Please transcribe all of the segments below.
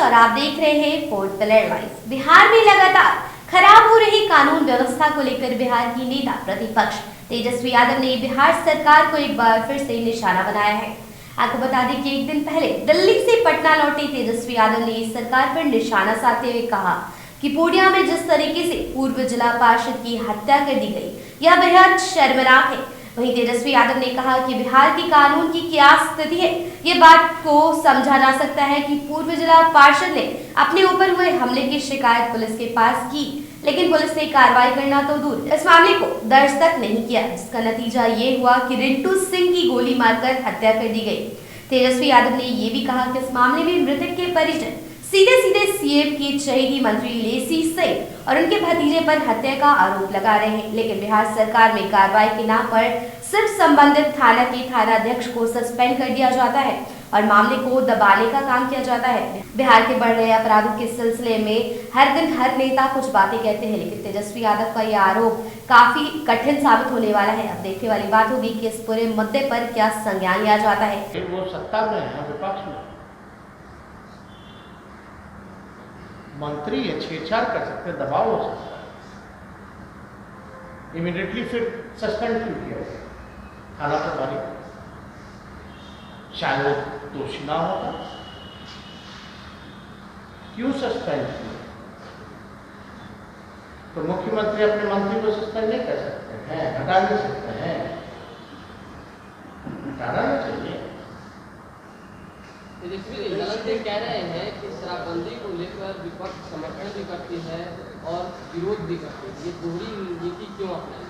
और आप देख रहे हैं पोर्ट ब्लेयर लाइव। बिहार में लगातार खराब हो रही कानून व्यवस्था को लेकर बिहार की नेता प्रतिपक्ष तेजस्वी यादव ने बिहार सरकार को एक बार फिर से निशाना बनाया है। आपको बता दें कि एक दिन पहले दिल्ली से पटना लौटे तेजस्वी यादव ने सरकार पर निशाना साधते हुए कहा कि पूर्णिया में जिस तरीके से पूर्व जिला पार्षद की हत्या कर दी गई, यह बेहद शर्मनाक है। वहीं तेजस्वी यादव ने कहा कि बिहार की कानून की क्या स्थिति है, ये बात को समझा जा सकता है कि पूर्व जिला पार्षद ने अपने ऊपर हुए हमले की शिकायत पुलिस के पास की, लेकिन पुलिस ने कार्रवाई करना तो दूर इस मामले को दर्ज तक नहीं किया, जिसका नतीजा ये हुआ कि रिंटू सिंह की गोली मारकर हत्या कर दी गई। तेजस्वी यादव ने ये भी कहा कि इस मामले में मृतक के परिजन सीधे सीएम की चहेती मंत्री लेसी सिंह और उनके भतीजे पर हत्या का आरोप लगा रहे हैं, लेकिन बिहार सरकार में कार्रवाई के नाम पर सिर्फ संबंधित थाना के थानाध्यक्ष को सस्पेंड कर दिया जाता है और मामले को दबाने का काम किया जाता है। बिहार के बढ़ रहे अपराधों के सिलसिले में हर दिन हर नेता कुछ बातें कहते हैं, लेकिन तेजस्वी यादव का यह आरोप काफी कठिन साबित होने वाला है। अब देखने वाली बात होगी कि इस पूरे मुद्दे पर क्या संज्ञान लिया जाता है। वो सत्ता में है, विपक्ष में मंत्री है, छेड़छाड़ कर सकते, दबाव हो सकता है, इमीडिएटली फिर सस्पेंड क्यों किया थाना प्रभारी, शायद वो दोषी ना होता, क्यों सस्पेंड किया? तो मुख्यमंत्री अपने मंत्री को सस्पेंड नहीं कर सकते हैं, हटा नहीं सकते हैं, हटाना नहीं चाहिए। तेजस्वी कह रहे हैं कि शराबबंदी को लेकर विपक्ष समर्थन भी करती है और विरोध भी करती है, ये दोहरी नीति क्यों अपनाई?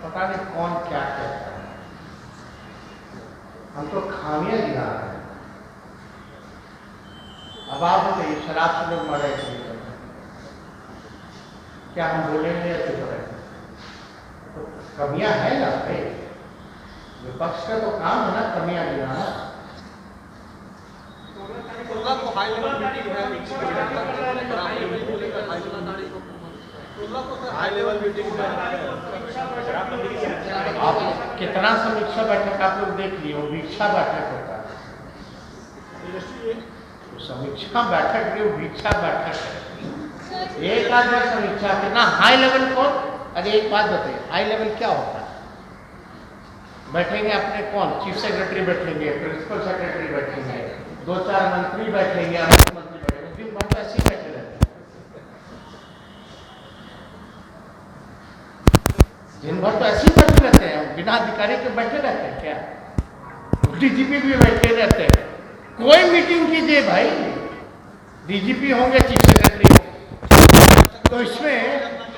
पता नहीं कौन क्या कहता है, हम तो खामियां गिना रहे हैं। अब आप बताइए, शराब से लोग मरे क्या हम बोलेंगे या चुप रहेंगे? तो कमियां है ना भाई, विपक्ष का तो काम है ना कमियां गिनाना। हाई लेवल मीटिंग आप कितना समीक्षा बैठक आप लोग देख लिए, वो वीक्षा बैठक होता है, तो समीक्षा बैठक की वीक्षा बैठक है, एक आदमी समीक्षा कितना हाई लेवल को। अरे एक बात बताइए, हाई लेवल क्या होता है? बैठेंगे अपने कौन, चीफ सेक्रेटरी बैठेंगे, प्रिंसिपल सेक्रेटरी बैठेंगे, 2-4 मंत्री बैठेंगे, मुख्यमंत्री बैठेंगे, दिन भर तो ऐसे ही बैठे रहते हैं, दिन भर तो ऐसे ही बैठे रहते हैं, बिना अधिकारी के बैठे रहते हैं क्या? डीजीपी भी बैठे रहते हैं, कोई मीटिंग कीजिए भाई, डीजीपी होंगे, चीफ सेक्रेटरी होंगे, तो इसमें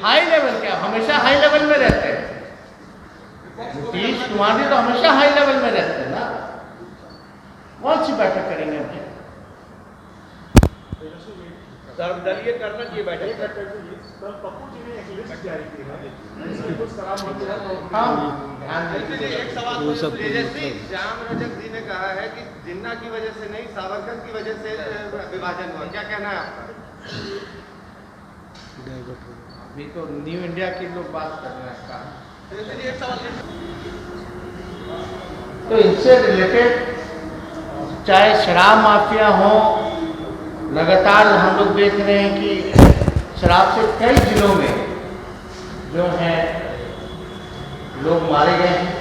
हाई लेवल क्या? हमेशा हाई लेवल में रहते हैं। नीतीश कुमार जी तो हमेशा हाई लेवल में रहते हैं ना, कौन सी बैठक करेंगे हम? सर्वदलीय करना चाहिए बैठक। एक सवाल, तेजस्वी श्याम रजक जी ने कहा है कि जिन्ना की वजह से नहीं, सावरकर की वजह से विभाजन हुआ, क्या कहना है आपका? अभी तो न्यू इंडिया की लोग बात कर रहे हैं, एक सवाल तो इनसे रिलेटेड चाहे शराब माफिया हो, लगातार हम लोग देख रहे हैं कि शराब से कई जिलों में जो है लोग मारे गए हैं,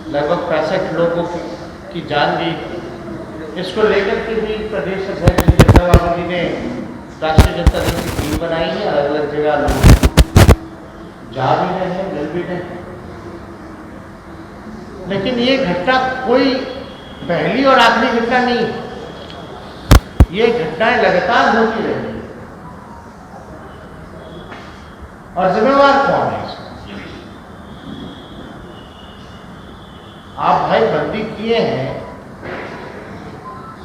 लगभग 65 लोगों की जान गई। इसको लेकर के भी प्रदेश अध्यक्ष जनता बाबू जी ने राष्ट्रीय जनता दल की टीम बनाई है, अलग अलग जगह लोग जा भी रहे हैं, मिल भी रहे हैं, लेकिन ये घटना कोई पहली और आखिरी घटना नहीं है, ये घटनाएं लगातार होती रही हैं। और जिम्मेवार कौन है इसमें? आप भाई बंदी किए हैं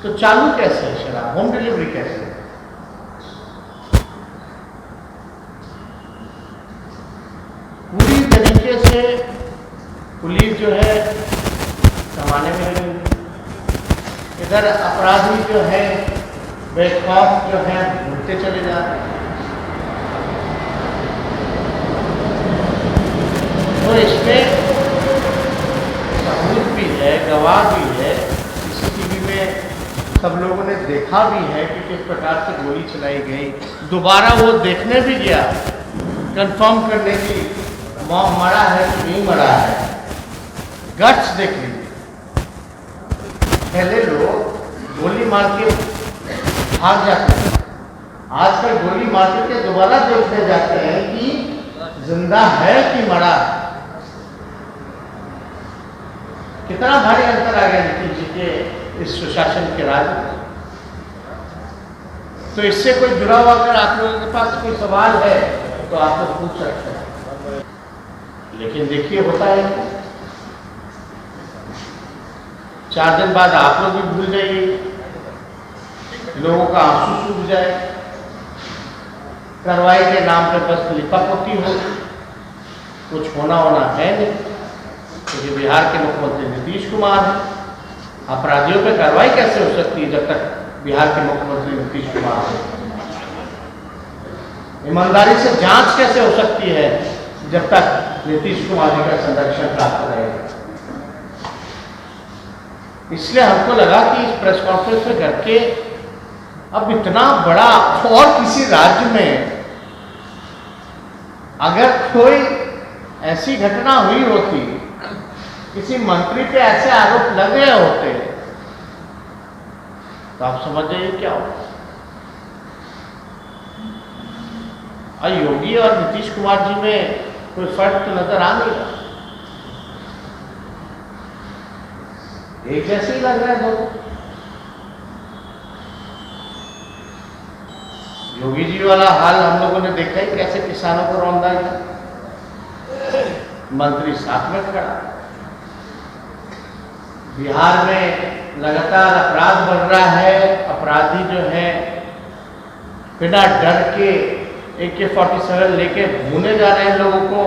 तो चालू कैसे है शराब, होम डिलीवरी कैसे है? पूरी तरीके से पुलिस जो है कमाने में लगी, इधर अपराधी जो है बेखौफ जो है घूमते चले जा रहे हैं। तो इसमें सबूत भी है, गवाह भी है, सीसीटीवी में सब लोगों ने देखा भी है कि किस प्रकार से गोली चलाई गई। दोबारा वो देखने भी गया कंफर्म करने की मरा है कि नहीं मरा है, गट्स देख लीजिए। पहले लोग गोली मार के भाग जाते हैं, आजकल गोली मार के दोबारा देखने जाते हैं कि जिंदा है कि मरा है। कितना भारी अंतर आ गया नीतीश जी के इस सुशासन के राज में। तो इससे कोई जुड़ा हुआ अगर आप लोगों के पास कोई सवाल है तो आप लोग पूछ सकते हैं। लेकिन देखिए होता है 4 दिन बाद आप लोग भी भूल जाइए, लोगों का आंसू सूख जाए, कार्रवाई के नाम पे बस लिपापोती हो, कुछ होना है नहीं। क्योंकि बिहार के मुख्यमंत्री नीतीश कुमार हैं, अपराधियों पे कार्रवाई कैसे हो सकती है जब तक बिहार के मुख्यमंत्री नीतीश कुमार हैं? ईमानदारी से जांच कैसे हो सकती है जब तक नीतीश कुमार जी का संरक्षण प्राप्त रहेगा? इसलिए हमको लगा कि इस प्रेस कॉन्फ्रेंस में करके अब इतना बड़ा और किसी राज्य में अगर कोई ऐसी घटना हुई होती, किसी मंत्री पे ऐसे आरोप लगे होते, तो आप समझ जाइए क्या होता। और योगी और नीतीश कुमार जी में कोई फर्क तो नजर आ नहीं रहा, एक जैसे ही लग रहा है दोनों। योगी जी वाला हाल हम लोगों ने देखा ही, कैसे किसानों को रौंदा गया, मंत्री साथ में खड़ा। बिहार में लगातार अपराध बढ़ रहा है, अपराधी जो है बिना डर के AK-47 लेके भूने जा रहे हैं लोगों को,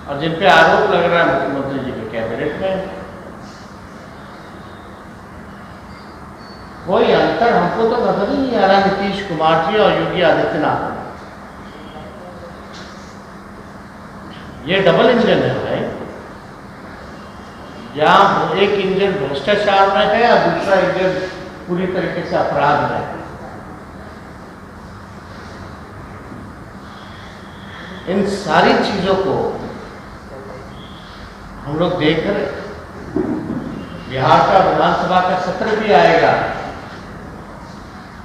और जिन पे आरोप लग रहा है मुख्यमंत्री जी के कैबिनेट में। कोई अंतर हमको तो नजर ही नहीं आ रहा नीतीश कुमार जी और योगी आदित्यनाथ। ये डबल इंजन है भाई, जहां एक इंजन भ्रष्टाचार में है और दूसरा इंजन पूरी तरीके से अपराध में है। इन सारी चीजों को हम लोग देख रहे। बिहार का विधानसभा का सत्र भी आएगा,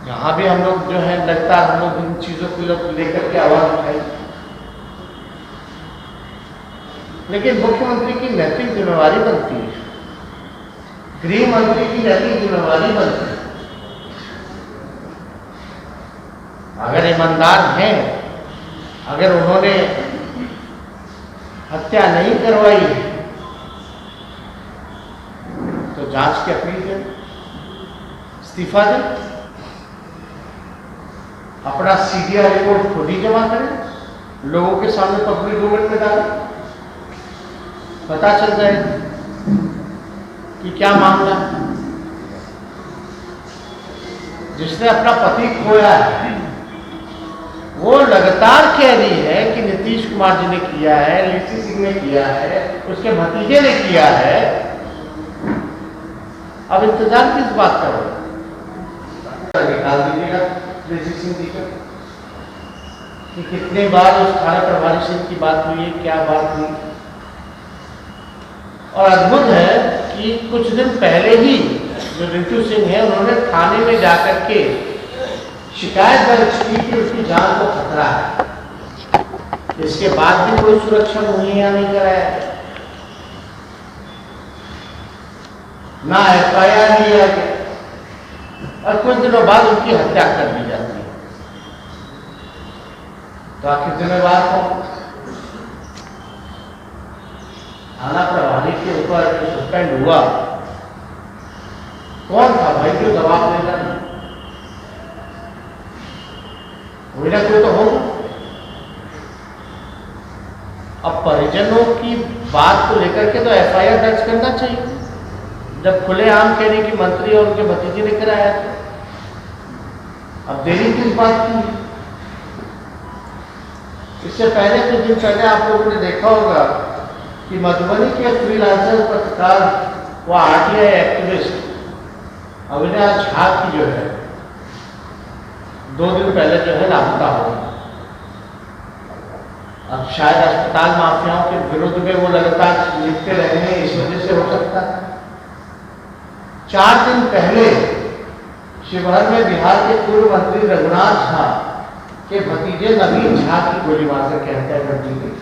यहाँ भी हम लोग जो है लगातार हम लोग इन चीजों को लेकर के आवाज उठाएंगे। लेकिन मुख्यमंत्री की नैतिक जिम्मेवारी बनती है, गृह मंत्री की नैतिक जिम्मेवारी बनती है। अगर ईमानदार हैं, अगर उन्होंने हत्या नहीं करवाई तो जांच की अपील करें, इस्तीफा दें, अपना CBI रिपोर्ट खुद ही जमा करें, लोगों के सामने पब्लिक डोमेन में डालें, पता चल जाए कि क्या मामला है। जिसने अपना पति खोया है वो लगातार कह रही है कि नीतीश कुमार जी ने किया है, लीसी सिंह ने किया है, उसके भतीजे ने किया है। अब इंतजार किस बात का हो? निकाल दीजिएगा लीसी सिंह जी का कि कितने बार उस थाना प्रभारी सिंह की बात हुई है, क्या बात हुई। और अद्भुत है कि कुछ दिन पहले ही जो रिंटू सिंह है उन्होंने थाने में जाकर के शिकायत दर्ज की कि उसकी जान को खतरा है। इसके बाद भी कोई सुरक्षा मुहैया नहीं कराया, ना FIR लिया गया, और कुछ दिनों बाद उनकी हत्या कर दी जाती है। तो आखिर जिम्मेवार कौन? थाना प्रभारी के ऊपर जो सस्पेंड हुआ कौन था भाई, जो जवाब देगा? कोई ना कोई तो होगा। अब परिजनों की बात को लेकर के तो FIR दर्ज करना चाहिए, जब खुलेआम कह रही कि मंत्री और उनके भतीजे ने कराया था। अब देरी किस बात की? इससे पहले कुछ दिन पहले आप लोगों ने देखा होगा कि मधुबनी के फ्रीलांसर पत्रकार व RTI एक्टिविस्ट अविनाश झा की जो है 2 दिन पहले जो है लापता हो गई। अब शायद अस्पताल माफियाओं के विरुद्ध में वो लगातार लिखते रहे हैं, इस वजह से हो सकता है। 4 दिन पहले शिवहर में बिहार के पूर्व मंत्री रघुनाथ झा के भतीजे नवीन झा की गोली मारकर की हत्या कर दी गई।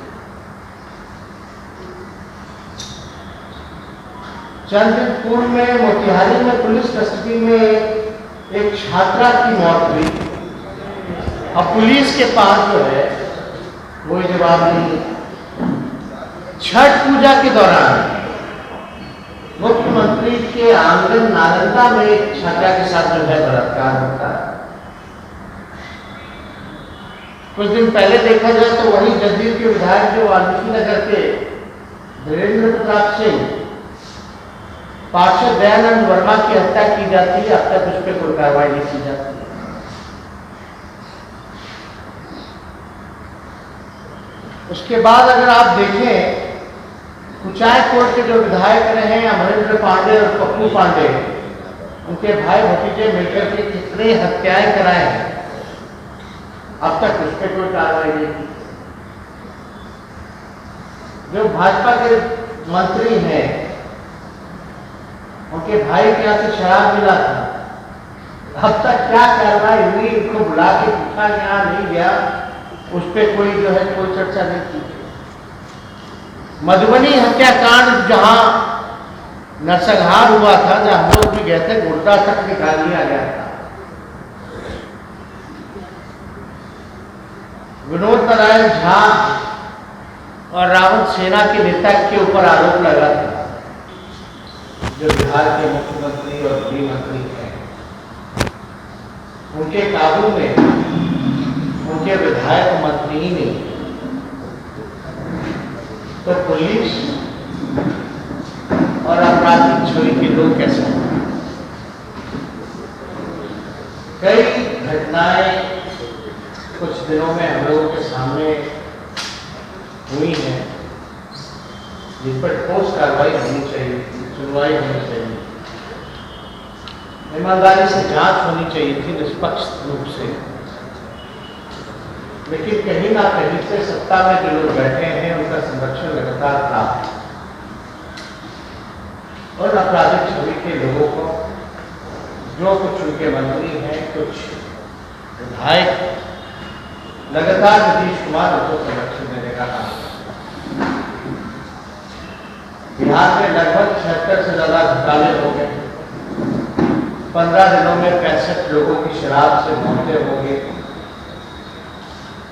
चंद दिन पूर्व में मोतिहारी में पुलिस कस्टडी में एक छात्रा की मौत हुई। अब पुलिस के पास जो है कोई जवाब नहीं। छठ पूजा के दौरान मुख्यमंत्री के आंगन नालंदा में एक छात्रा के साथ जो है बलात्कार होता है। कुछ दिन पहले देखा जाए तो वही जदयू के विधायक जो वाल्मीकि नगर के धीरेन्द्र प्रताप सिंह पार्षद दयानंद वर्मा की हत्या की जाती है, अब तक उस पर कोई कार्रवाई नहीं की जाती। उसके बाद अगर आप देखें कुचायकोट के जो विधायक रहे हैं अमरेंद्र पांडे और पप्पू पांडे, उनके भाई भतीजे मिलकर के कितने हत्याएं कराए हैं, अब तक उस पर कोई कार्रवाई नहीं की। जो भाजपा के मंत्री हैं उनके भाई के यहाँ से शराब मिला था, अब तक क्या कार्रवाई हुई? उनको बुला के पूछा गया नहीं गया, उस पर कोई जो है कोई चर्चा नहीं की। मधुबनी हत्याकांड जहां नरसंहार हुआ था, जहां हम लोग भी गए थे, गुर्दा तक निकाल लिया गया था। विनोद नारायण झा और रावण सेना के नेता के ऊपर आरोप लगा था, जो बिहार के मुख्यमंत्री और गृह मंत्री हैं, उनके काबू में उनके विधायक मंत्री ही नहीं, तो पुलिस और आपराधिक छवि के लोग कैसे हैं? कई घटनाएं कुछ दिनों में हम लोगों के सामने हुई हैं, जिन पर ठोस कार्रवाई होनी चाहिए, सुनवाई होनी चाहिए, ईमानदारी से जांच होनी चाहिए थी, निष्पक्ष रूप से। लेकिन कहीं ना कहीं से सत्ता में जो लोग बैठे हैं उनका संरक्षण लगातार था, और आपराधिक छवि के लोगों को जो कुछ उनके मंत्री हैं, कुछ विधायक लगातार नीतीश कुमार उनको संरक्षण देने का काम करते हैं। बिहार में लगभग 76 से ज्यादा घोटाले हो गए। 15 दिनों में 65 लोगों की शराब से मौतें हो गई।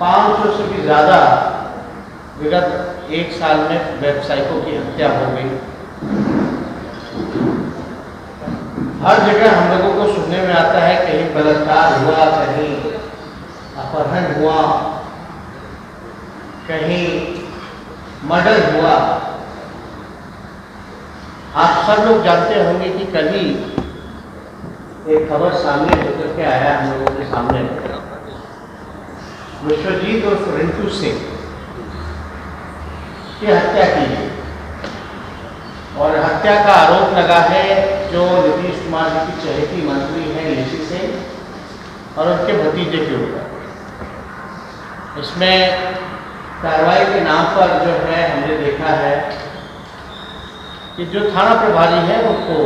500 से भी ज्यादा विगत 1 साल में व्यावसायिकों की हत्या हो गई। हर जगह हम लोगों को सुनने में आता है कहीं बलात्कार हुआ, कहीं अपहरण हुआ, कहीं मर्डर हुआ। आप सब लोग जानते होंगे कि कल ही एक खबर सामने होकर के आया हम लोगों के सामने, विश्वजीत और रिंटू सिंह की हत्या की गई, और हत्या का आरोप लगा है जो नीतीश कुमार जी की चहेती मंत्री हैं ऋषि सिंह और उनके भतीजे के ऊपर। इसमें कार्रवाई के नाम पर जो है हमने देखा है कि जो थाना प्रभारी है उनको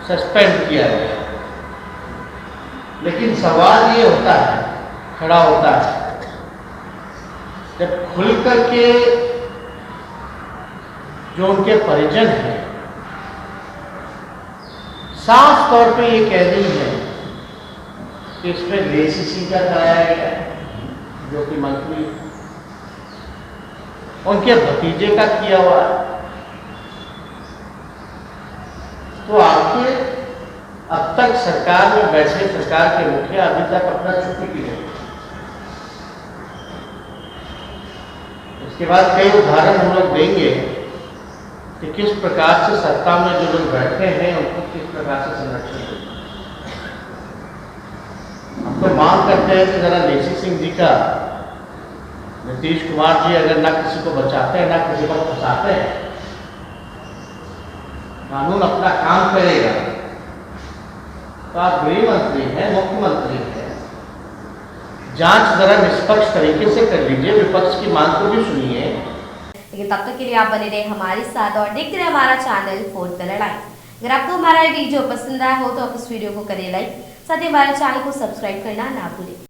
सस्पेंड किया गया। लेकिन सवाल ये होता है, खड़ा होता है, जब खुल करके जो उनके परिजन हैं साफ तौर पे ये कह रही है कि इसमें लेसी का कराया गया है, जो कि मंत्री उनके भतीजे का किया हुआ है, तो आखिर अब तक सरकार में बैठे सरकार के मुखिया अभी तक अपना चुप्पी की नहीं। इसके बाद कई उदाहरण हम लोग देंगे कि किस प्रकार से सत्ता में जो लोग बैठे हैं उनको किस प्रकार से संरक्षण देते हैं। हम तो मांग करते हैं कि जरा लेसी सिंह जी का, नीतीश कुमार जी अगर ना किसी को बचाते हैं ना किसी को फंसाते हैं, कानून अपना काम करेगा, तो आप गृह मंत्री हैं, मुख्यमंत्री हैं, जांच जरा निष्पक्ष तरीके से कर लीजिए, विपक्ष की मांग को भी सुनिए। लेकिन तब तक के लिए आप बने रहे हमारे साथ और देखते रहे हमारा चैनल फोर्थ पिलर लाइव। अगर आपको हमारा ये वीडियो पसंद आया हो तो आप इस वीडियो को करें लाइक, साथ ही हमारे चैनल को सब्सक्राइब करना ना भूलें।